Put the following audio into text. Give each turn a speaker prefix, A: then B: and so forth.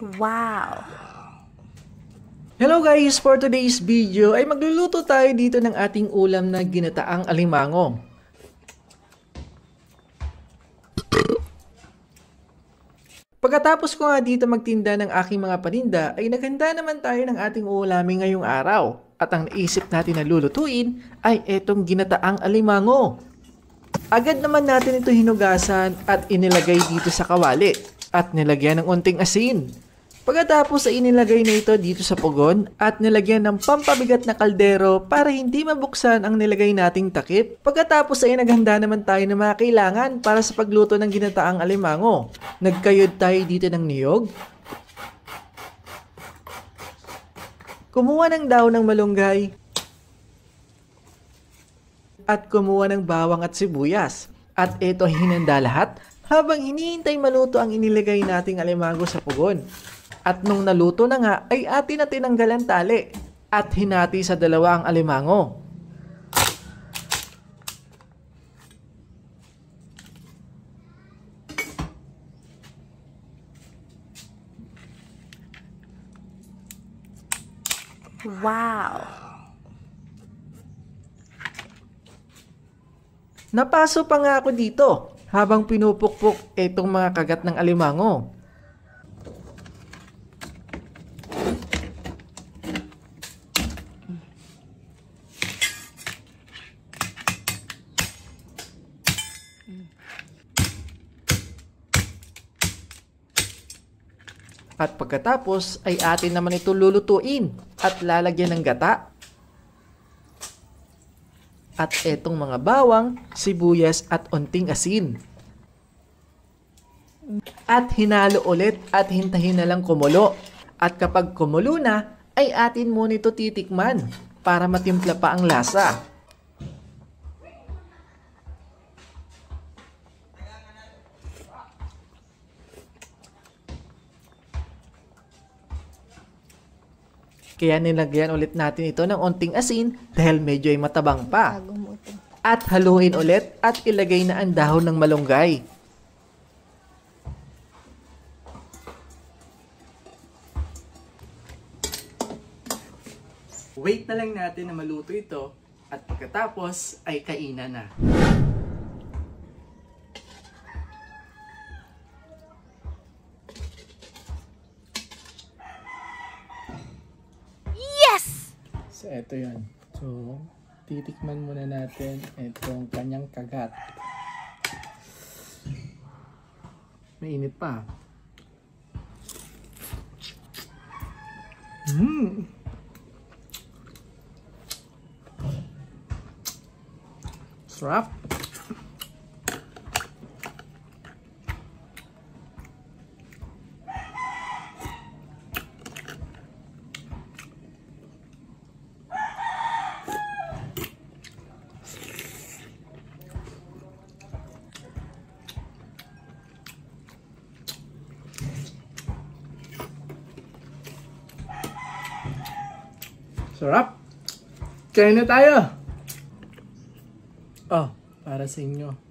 A: Wow!
B: Hello guys! For today's video ay magluluto tayo dito ng ating ulam na ginataang alimango. Pagkatapos ko nga dito magtinda ng aking mga paninda ay naghanda naman tayo ng ating ulamin ngayong araw. At ang naisip natin na lulutuin ay etong ginataang alimango. Agad naman natin ito hinugasan at inilagay dito sa kawali at nilagyan ng unting asin. Pagkatapos ay inilagay na ito dito sa pugon at nilagyan ng pampabigat na kaldero para hindi mabuksan ang nilagay nating takip. Pagkatapos ay naghanda naman tayo ng mga kailangan para sa pagluto ng ginataang alimango. Nagkayod tayo dito ng niyog. Kumuha ng daon ng malunggay. At kumuha ng bawang at sibuyas. At ito ay hinanda lahat habang hinihintay maluto ang inilagay nating alimango sa pugon. At nung naluto na nga ay atin na tinanggal ang tali at hinati sa dalawa ang alimango.
A: Wow!
B: Napaso pa nga ako dito habang pinupukpok itong mga kagat ng alimango. At pagkatapos ay atin naman ito lulutuin at lalagyan ng gata. At etong mga bawang, sibuyas at unting asin. At hinalo ulit at hintahin na lang kumulo. At kapag kumulo na, ay atin muna ito titikman para matimpla pa ang lasa. Kaya nilagyan ulit natin ito ng onting asin dahil medyo ay matabang pa. At haluin ulit at ilagay na ang dahon ng malunggay. Wait na lang natin na maluto ito at pagkatapos ay kainan na. So, eto yun. So, titikman muna natin itong kanyang kagat. Mainit pa. Sarap. Sarap! Kain na tayo! Oh, para sa inyo.